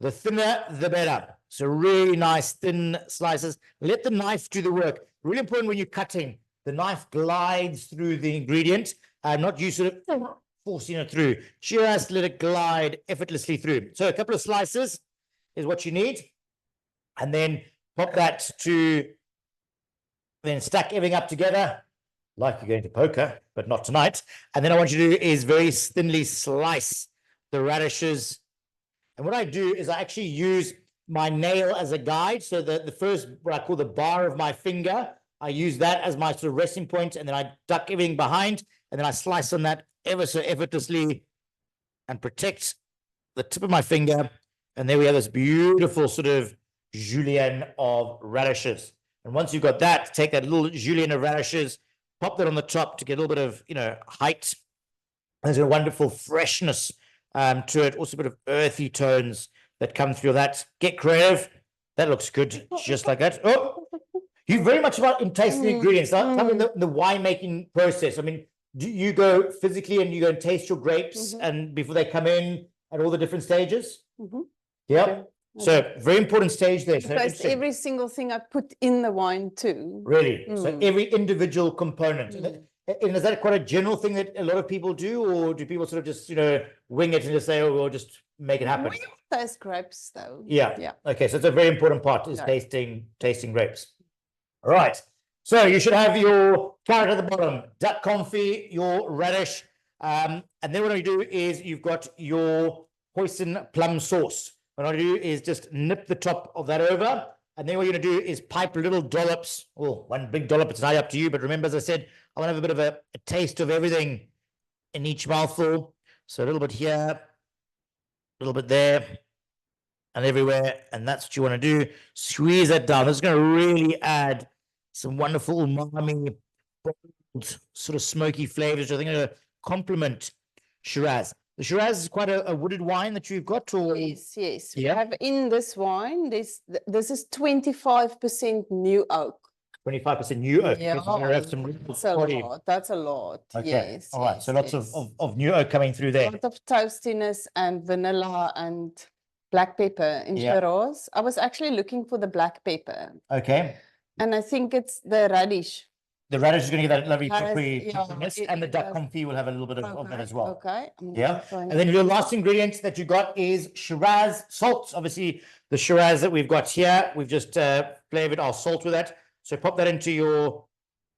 The thinner, the better. So really nice thin slices. Let the knife do the work. Really important when you're cutting. The knife glides through the ingredient, not you sort of forcing it through. Just let it glide effortlessly through. So a couple of slices is what you need. And then pop that to, then stack everything up together like you're going to poker, but not tonight. And then I want you to do is very thinly slice the radishes. And what I do is I actually use my nail as a guide. So the first, what I call the bar of my finger, I use that as my sort of resting point, and then I duck everything behind, and then I slice on that ever so effortlessly and protect the tip of my finger. And there we have this beautiful sort of julienne of radishes. And once you've got that, take that little julienne of radishes, pop that on the top to get a little bit of, height. And there's a wonderful freshness to it, also a bit of earthy tones that come through that. Get creative. That looks good, just like that. Oh, you're very much about in tasting the ingredients. Some in the winemaking process. I mean, do you go physically and you go and taste your grapes and before they come in at all the different stages? Yeah. Okay. So very important stage there. So every single thing I put in the wine too. Really? So every individual component. And is that quite a general thing that a lot of people do, or do people sort of just, wing it and just say, oh, we'll just make it happen? Those grapes though. Yeah. Okay. So it's a very important part is tasting grapes. All right. So you should have your carrot at the bottom, duck confit, your radish. And then what you do is you've got your hoisin plum sauce. What I do is just nip the top of that over. And then what you're going to do is pipe little dollops. Oh, one big dollop, it's not up to you. But remember, as I said, I want to have a bit of a taste of everything in each mouthful. So a little bit here, a little bit there, and everywhere. And that's what you want to do. Squeeze that down. This is going to really add some wonderful umami, bold, sort of smoky flavors. I think are going to complement Shiraz. The Shiraz is quite a wooded wine that you've got. Or... Yes. We have in this wine, this is 25% new oak. 25% new oak. Yeah, that's a lot. Okay. Yes. All right. So lots of new oak coming through there. A lot of toastiness and vanilla and black pepper in Shiraz. I was actually looking for the black pepper. Okay. And I think it's the radish. The radish is going to get that lovely Radish, peppery yeah, peppermess, it- and the it duck does. confit will have a little bit of that as well. Okay. Yeah. And then your last ingredient that you got is Shiraz salt. Obviously, the Shiraz that we've got here, we've just flavored our salt with that. So pop that into your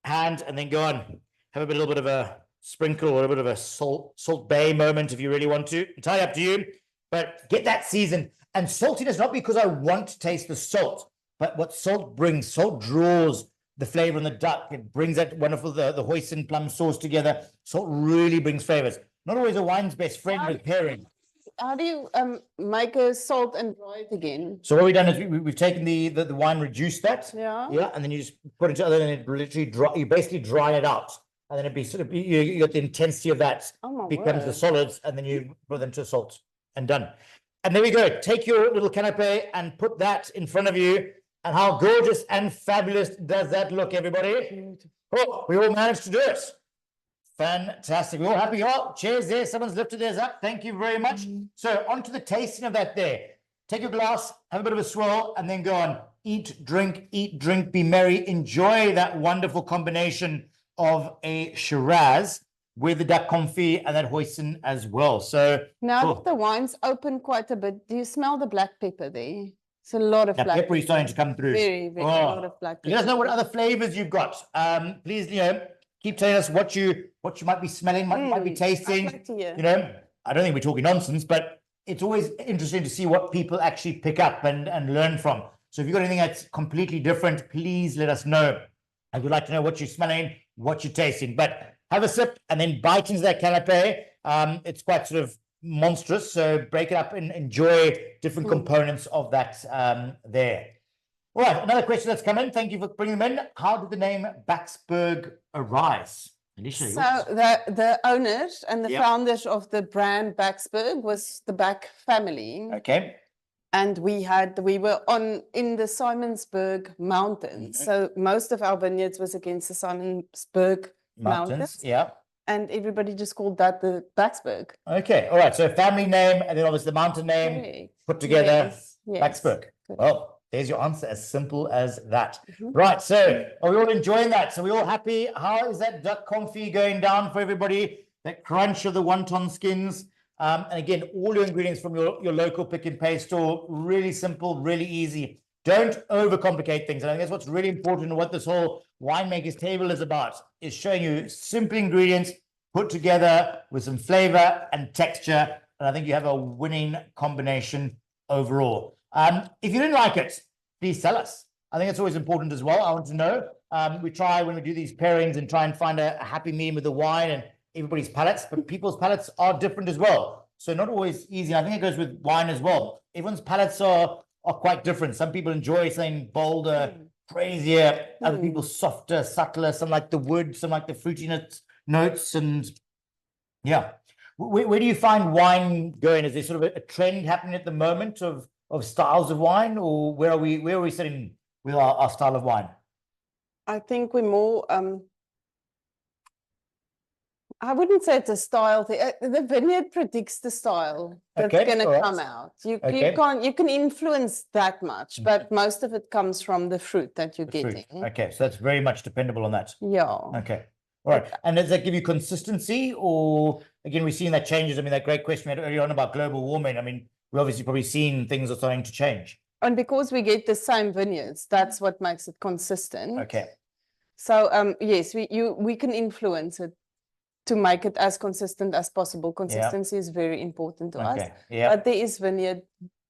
hand and then go on. Have a little bit of a sprinkle or a bit of a salt bay moment if you really want to. Entirely up to you, but get that seasoned. And saltiness, not because I want to taste the salt, but what salt brings. Salt draws the flavor in the duck. It brings that wonderful, the hoisin plum sauce together. Salt really brings flavors. Not always a wine's best friend with pairing. How do you make a salt and dry it again? So what we've done is we've taken the wine, reduced that. Yeah. And then you just put it into, and then it literally dry, you basically dry it out. And then it'd be sort of, you got the intensity of that becomes the solids, and then you put them to salt and done. And there we go. Take your little canapé and put that in front of you. And how gorgeous and fabulous does that look, everybody? Oh, we all managed to do it. Fantastic. We're all happy. Oh, cheers there. Someone's lifted theirs up. Thank you very much. So on to the tasting of that there. Take your glass, have a bit of a swirl, and then go on. Eat, drink, be merry. Enjoy that wonderful combination of a Shiraz with the duck confit and that hoisin as well. So now that the wine's open quite a bit, do you smell the black pepper there? It's a lot of black pepper is starting to come through. Very, a lot of black pepper. Let us know what other flavors you've got. Please, keep telling us what you might be smelling, might be tasting. I'd like to hear. I don't think we're talking nonsense, but it's always interesting to see what people actually pick up and learn from. So if you've got anything that's completely different, please let us know. I would like to know what you're smelling, what you're tasting. But have a sip and then bite into that canapé. It's quite sort of monstrous, so break it up and enjoy different components of that there. All right, another question that's come in. Thank you for bringing them in. How did the name Backsberg arise? Alicia, so the owners and the founders of the brand Backsberg was the Back family. Okay. And we were in the Simonsberg Mountains. So most of our vineyards was against the Simonsberg Mountains. Yeah. And everybody just called that the Backsberg. Okay. All right. So family name and then obviously the mountain name put together. Backsberg. Well, there's your answer. As simple as that. Right. So are we all enjoying that? So we all happy? How is that duck confit going down for everybody? That crunch of the wonton skins. And again, all your ingredients from your local pick and pay store, really simple, really easy. Don't overcomplicate things. And I think that's what's really important and what this whole Winemakers Table is about, is showing you simple ingredients put together with some flavor and texture. And I think you have a winning combination overall. If you didn't like it, please tell us. I think it's always important as well. I want to know. We try when we do these pairings and try and find a happy medium with the wine and everybody's palates, but people's palates are different as well. So not always easy. I think it goes with wine as well. Everyone's palates are quite different. Some people enjoy something bolder, crazier. Other people softer, subtler. Some like the wood, some like the fruity notes. And yeah. Where do you find wine going? Is there sort of a trend happening at the moment of styles of wine, or where are we sitting with our style of wine? I think we're more I wouldn't say it's a style thing. The vineyard predicts the style that's going to come out. You can influence that much, but most of it comes from the fruit that you're getting. Okay, so that's very much dependable on that. Yeah. Okay. All right. And does that give you consistency, or again, we've seen that changes? I mean, that great question we had earlier on about global warming. I mean, we've obviously probably seen things are starting to change. And because we get the same vineyards, that's what makes it consistent. Okay. So yes, we can influence it to make it as consistent as possible. Consistency is very important to us. Yeah. But there is vineyard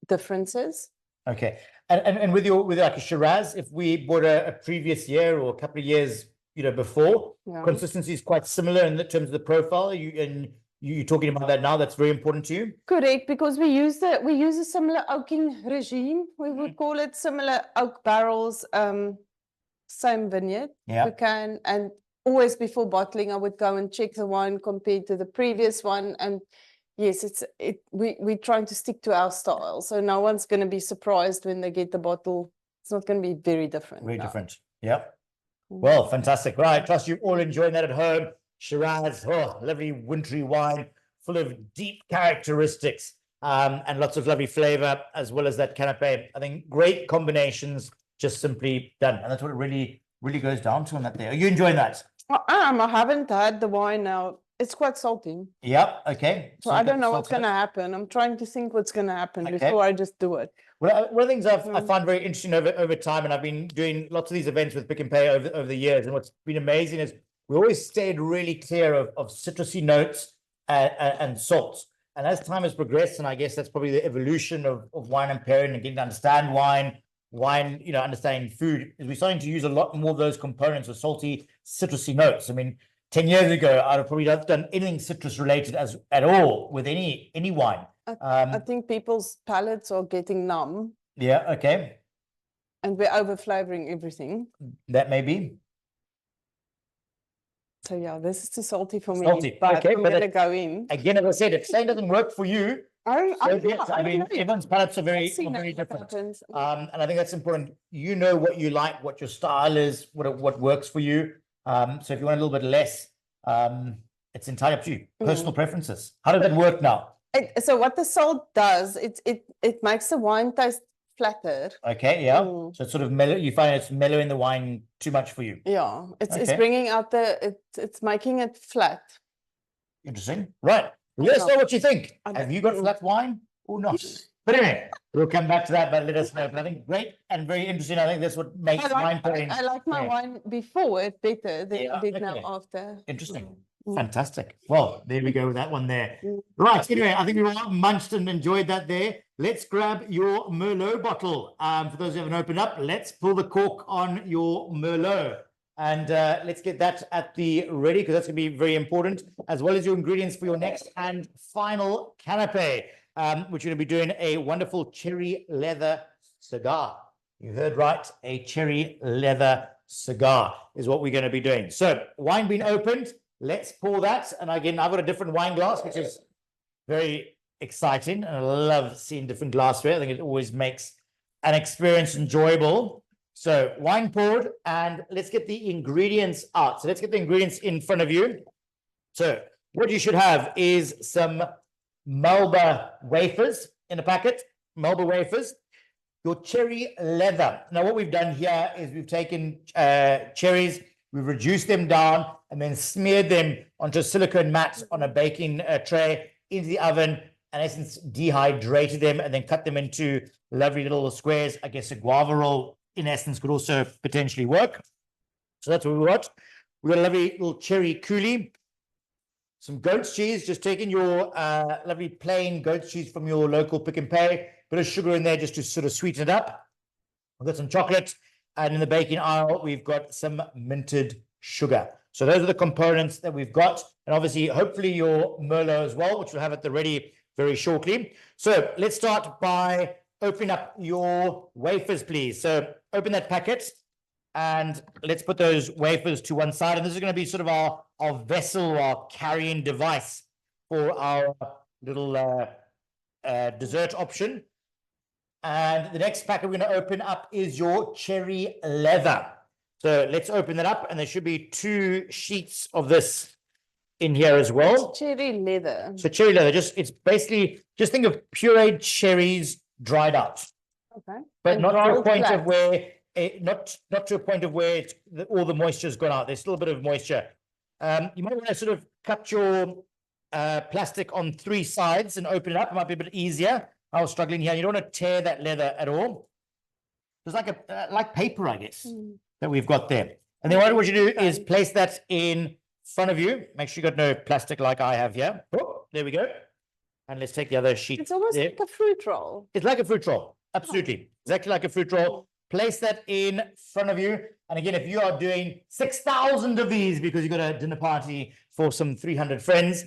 differences. Okay. And with like a Shiraz, if we bought a previous year or a couple of years, before, consistency is quite similar in terms of the profile. You're talking about that now. That's very important to you. Correct, because we use a similar oaking regime. We would call it similar oak barrels, same vineyard. We can, and always before bottling, I would go and check the wine compared to the previous one. And yes, we're trying to stick to our style. So no one's going to be surprised when they get the bottle. It's not going to be very different. Very different. Yep. Well, fantastic. Right. Trust you're all enjoying that at home. Shiraz, lovely wintry wine, full of deep characteristics and lots of lovely flavor, as well as that canapé. I think great combinations, just simply done. And that's what it really really goes down to on that there. Are you enjoying that? I haven't had the wine now. It's quite salty. Yep. Okay. So I don't know what's going to happen. I'm trying to think what's going to happen before I just do it. Well, one of the things I find very interesting over time, and I've been doing lots of these events with Pick and Pay over the years, and what's been amazing is we always stayed really clear of citrusy notes and salts. And as time has progressed, and I guess that's probably the evolution of wine and pairing and getting to understand wine, understanding food, is we're starting to use a lot more of those components of salty, citrusy notes. I mean, 10 years ago, I'd have probably not done anything citrus related at all with any wine. I think people's palates are getting numb. Yeah, okay. And we're over flavoring everything. That may be. So yeah, this is too salty for me. Salty. But okay, I'm going to go in. Again, as I said, if saying doesn't work for you, I mean, everyone's palates are very different. And I think that's important. You know what you like, what your style is, what works for you. So if you want a little bit less, it's entirely up to you. Personal preferences. How does that work now? So what the salt does, it makes the wine taste flatter. Okay, yeah. So it's sort of mellow. You find it's mellowing the wine too much for you. Yeah, it's bringing out it's making it flat. Interesting. Right. Let us know what you think. Have you got flat wine or not? But anyway, we'll come back to that, but let us know. But I think great and very interesting. I think that's what makes wine pairing. I like my wine before it better than I did now after. Interesting. Fantastic. Well, there we go with that one there. Right. Anyway, I think we all munched and enjoyed that there. Let's grab your Merlot bottle. For those who haven't opened up, let's pull the cork on your Merlot. And let's get that at the ready, because that's going to be very important, as well as your ingredients for your next and final canapé, which you're going to be doing a wonderful cherry leather cigar. You heard right, a cherry leather cigar is what we're going to be doing. So wine being opened, let's pour that. And again, I've got a different wine glass, which is very exciting. And I love seeing different glassware. I think it always makes an experience enjoyable. So wine poured, and let's get the ingredients out. So let's get the ingredients in front of you. So what you should have is some Melba wafers in a packet, Melba wafers, your cherry leather. Now what we've done here is we've taken cherries, we've reduced them down and then smeared them onto a silicone mat on a baking tray into the oven, and in essence dehydrated them and then cut them into lovely little squares. I guess a guava roll in essence could also potentially work. So that's what we got. We got a lovely little cherry coulis, some goat's cheese, just taking your lovely plain goat's cheese from your local Pick and Pay, bit of sugar in there just to sort of sweeten it up. We've got some chocolate, and in the baking aisle we've got some minted sugar. So those are the components that we've got, and obviously hopefully your Merlot as well, which we'll have at the ready very shortly. So let's start by opening up your wafers, please. So open that packet and let's put those wafers to one side. And this is going to be sort of our vessel, our carrying device for our little dessert option. And the next packet we're going to open up is your cherry leather. So let's open that up, and there should be 2 sheets of this in here as well. It's cherry leather. So cherry leather, it's basically, just think of pureed cherries dried out. Okay. But not to a point of where not to a point of where all the moisture's gone out. There's still a bit of moisture. You might want to sort of cut your plastic on 3 sides and open it up. It might be a bit easier. I was struggling here. You don't want to tear that leather at all. It's like paper, I guess, that we've got there. And then what you do is place that in front of you. Make sure you got no plastic like I have here. Oh, there we go. And let's take the other sheet. It's almost like a fruit roll. It's like a fruit roll. Absolutely. Exactly like a fruit roll. Place that in front of you. And again, if you are doing 6,000 of these because you've got a dinner party for some 300 friends,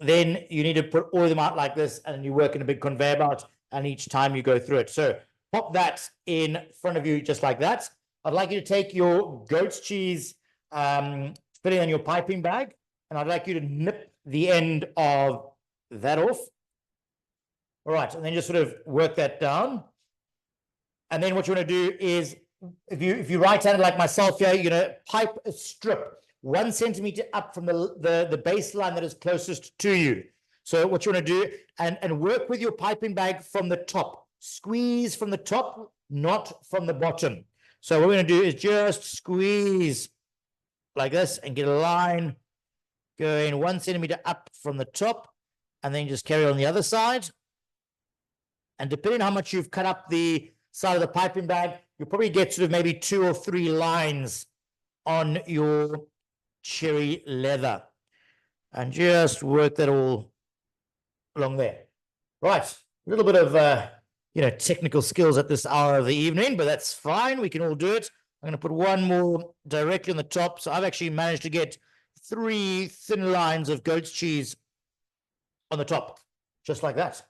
then you need to put all of them out like this, and you work in a big conveyor belt, and each time you go through it. So pop that in front of you just like that. I'd like you to take your goat's cheese, put it in your piping bag, and I'd like you to nip the end of that off. All right, and then just sort of work that down. And then what you want to do is, if you right-handed like myself here, you're going to pipe a strip 1 centimeter up from the baseline that is closest to you. So what you want to do, and work with your piping bag from the top. Squeeze from the top, not from the bottom. So what we're going to do is just squeeze like this and get a line going 1 centimeter up from the top, and then just carry on the other side. And depending on how much you've cut up the side of the piping bag, you'll probably get sort of maybe 2 or 3 lines on your cherry leather, and just work that all along there. Right, a little bit of technical skills at this hour of the evening, but that's fine. We can all do it. I'm going to put one more directly on the top. So I've actually managed to get 3 thin lines of goat's cheese on the top, just like that.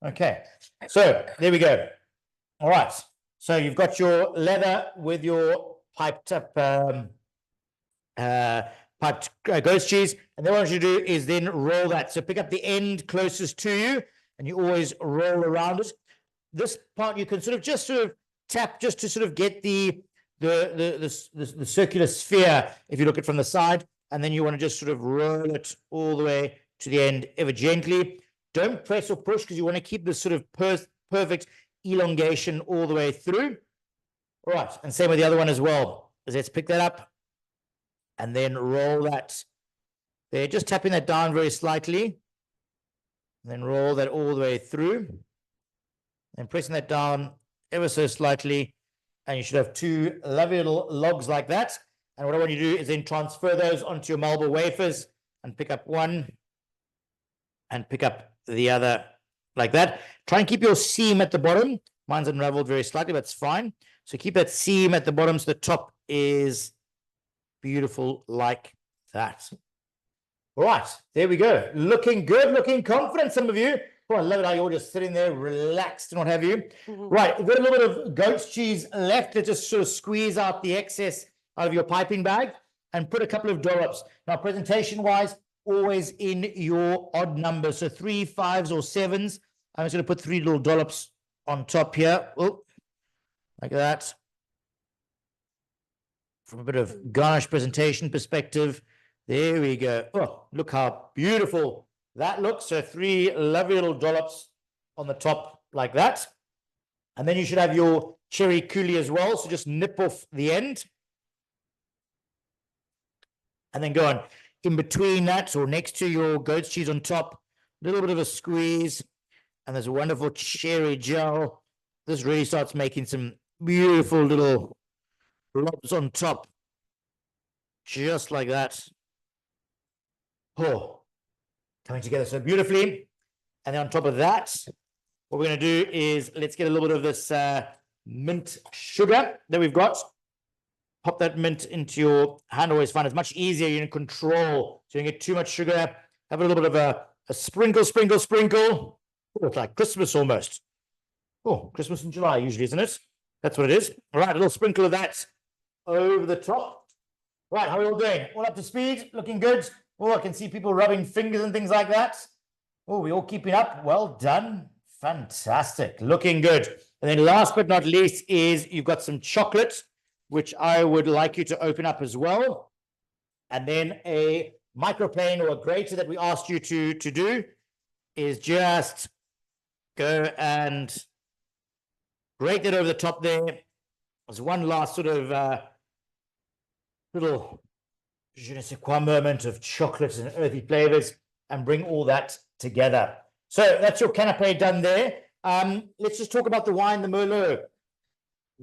Okay, so there we go. All right, so you've got your leather with your piped up goat's cheese, and then what you do is then roll that. So pick up the end closest to you, and you always roll around it. This part you can sort of tap just to sort of get the circular sphere if you look at it from the side, and then you want to just sort of roll it all the way to the end ever gently. Don't press or push, because you want to keep this sort of perfect elongation all the way through. All right, and same with the other one as well. Let's pick that up and then roll that there, just tapping that down very slightly, and then roll that all the way through, and pressing that down ever so slightly, and you should have 2 lovely little logs like that. And what I want you to do is then transfer those onto your marble wafers, and pick up one and pick up the other like that. Try and keep your seam at the bottom. Mine's unraveled very slightly, but it's fine. So keep that seam at the bottom so the top is beautiful like that. All right, there we go. Looking good, looking confident, some of you. Oh, I love it how you're all just sitting there relaxed and what have you. Right, we've got a little bit of goat's cheese left. Let's just sort of squeeze out the excess out of your piping bag and put a couple of dollops. Now, presentation-wise, always in your odd numbers. So 3, 5s, or 7s. I'm just going to put 3 little dollops on top here. Oh, like that. From a bit of garnish presentation perspective. There we go. Oh, look how beautiful that looks. So 3 lovely little dollops on the top like that. And then you should have your cherry coulis as well. So just nip off the end. And then go on in between that, or next to your goat's cheese on top, a little bit of a squeeze. And there's a wonderful cherry gel. This really starts making some beautiful little blobs on top. Just like that. Oh, coming together so beautifully. And then on top of that, what we're going to do is let's get a little bit of this mint sugar that we've got. Pop that mint into your hand. Always find it's much easier. You're in control. So you don't get too much sugar. Have a little bit of a sprinkle. Oh, it's like Christmas almost. Oh, Christmas in July usually, isn't it? That's what it is. All right, a little sprinkle of that over the top. Right, how are we all doing? All up to speed? Looking good? Oh, I can see people rubbing fingers and things like that. Oh, we all keeping up? Well done. Fantastic. Looking good. And then last but not least is you've got some chocolate, which I would like you to open up as well. And then a microplane or a grater that we asked you to do is just go and grate that over the top there. There's one last sort of little je ne sais quoi moment of chocolate and earthy flavors, and bring all that together. So that's your canapé done there. Let's just talk about the wine, the Merlot.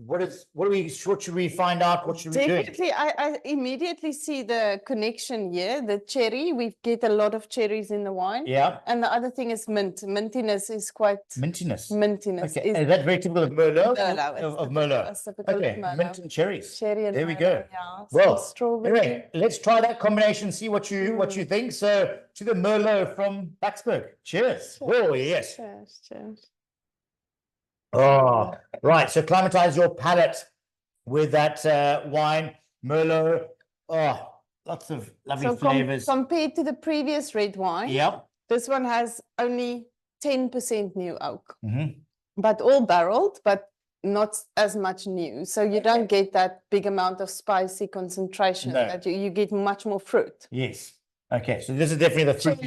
What should we find out? What should we do? Definitely, I immediately see the connection here. The cherry, we get a lot of cherries in the wine. Yeah. And the other thing is mint. Mintiness is quite... Mintiness? Mintiness. Okay, is that very typical of Merlot? Of Merlot. Okay, Merlot. mint and cherries. Cherry and there we Merlot, go. Yeah. Well, strawberry. Anyway, let's try that combination, see what you think. So, to the Merlot from Backsberg. Cheers. Oh, yes. Cheers. Oh, right. So climatize your palate with that wine, Merlot. Oh, lots of lovely flavors. Compared to the previous red wine, this one has only 10% new oak, but all barreled, but not as much new. So you don't get that big amount of spicy concentration that you get much more fruit. Yes. Okay, so this is definitely the fruit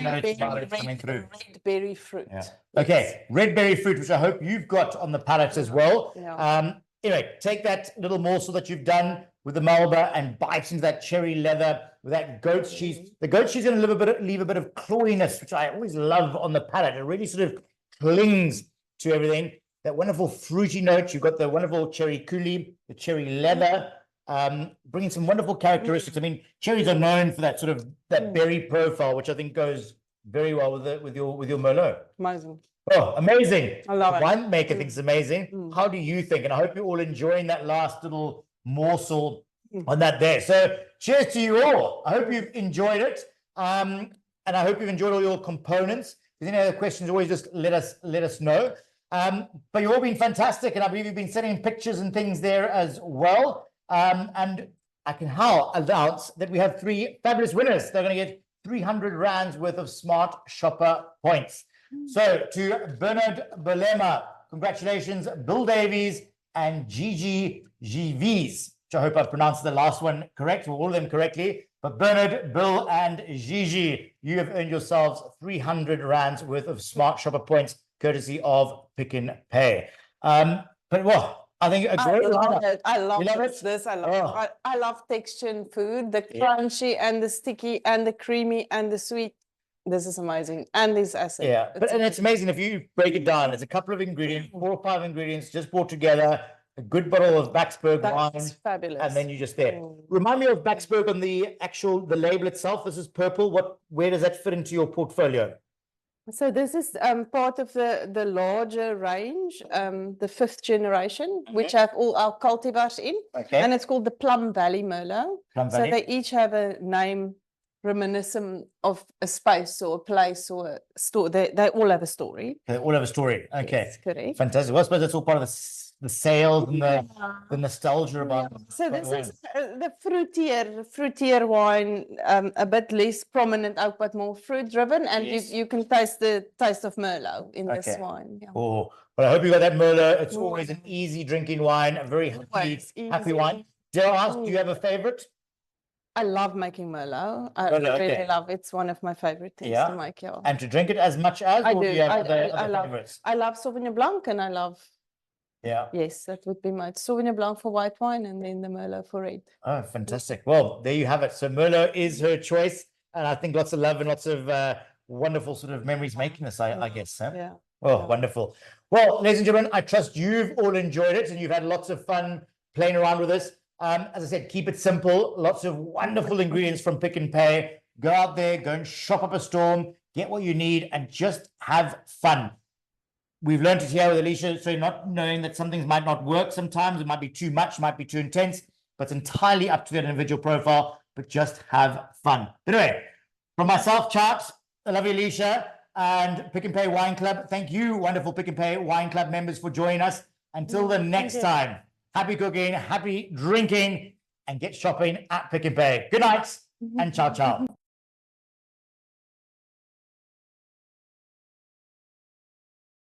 coming through. Red berry fruit. Yeah. Okay, red berry fruit, which I hope you've got on the palate as well. Yeah. anyway, take that little morsel that you've done with the Melba and bite into that cherry leather with that goat's cheese. The goat's cheese is going to leave a bit of clawiness, which I always love on the palate. It really sort of clings to everything. That wonderful fruity note. You've got the wonderful cherry coulis, the cherry leather, bringing some wonderful characteristics. I mean, cherries are known for that sort of that berry profile, which I think goes very well with your Merlot. Amazing. Oh, amazing. I love it. Winemaker thinks it's amazing. How do you think? And I hope you're all enjoying that last little morsel on that there. So cheers to you all. I hope you've enjoyed it. And I hope you've enjoyed all your components. If there's any other questions, always just let us know. But you've all been fantastic, and I believe you've been sending pictures and things there as well. And I can announce that we have 3 fabulous winners. They're going to get 300 rands worth of Smart Shopper points. So to Bernard Belema, congratulations, Bill Davies and Gigi Givis, which I hope I've pronounced the last one correct, or all of them correctly. But Bernard, Bill, and Gigi, you have earned yourselves 300 rands worth of Smart Shopper points, courtesy of Pick n Pay. But well, I think a great lineup. I love it. This. I love texture in food, the crunchy and the sticky and the creamy and the sweet. This is amazing. And this acid. Yeah, and it's amazing if you break it down. There's a couple of ingredients, 4 or 5 ingredients just brought together. A good bottle of Backsberg wine. Fabulous. And then you just there. Remind me of Backsberg on the label itself. This is purple. Where does that fit into your portfolio? So this is part of the larger range, the 5th generation, which have all our cultivars in. Okay. And it's called the Plum Valley Merlot. Plum Valley. So they each have a name reminiscent of a space or a place or a store. They all have a story. They all have a story. Okay. Yes, correct. Fantastic. Well, I suppose that's all part of the sales and the nostalgia about it. So this is the fruitier wine, a bit less prominent out, but more fruit driven, and you can taste the taste of Merlot in this wine. Yeah. Oh, well, I hope you got that Merlot. It's always an easy drinking wine, a very happy wine. Dare I ask, do you have a favorite? I love making Merlot. I really love it. It's one of my favorite things to make. Yeah. And to drink it as much as? I or do. You have other favorites? I love Sauvignon Blanc, and I love. Yeah. Yes, that would be my Sauvignon Blanc for white wine, and then the Merlot for red. Oh, fantastic. Well, there you have it. So Merlot is her choice. And I think lots of love and lots of wonderful sort of memories making this, I guess. Huh? Yeah. Oh, wonderful. Well, ladies and gentlemen, I trust you've all enjoyed it and you've had lots of fun playing around with this. As I said, keep it simple. Lots of wonderful ingredients from Pick n Pay. Go out there, go and shop up a storm, get what you need, and just have fun. We've learned it here with Alicia, so not knowing that some things might not work sometimes. It might be too much, might be too intense, but it's entirely up to that individual profile, but just have fun. But anyway, from myself, Tjaart, I love you, Alicia, and Pick n Pay Wine Club. Thank you, wonderful Pick n Pay Wine Club members, for joining us. Until the next time, happy cooking, happy drinking, and get shopping at Pick n Pay. Good night, and ciao, ciao.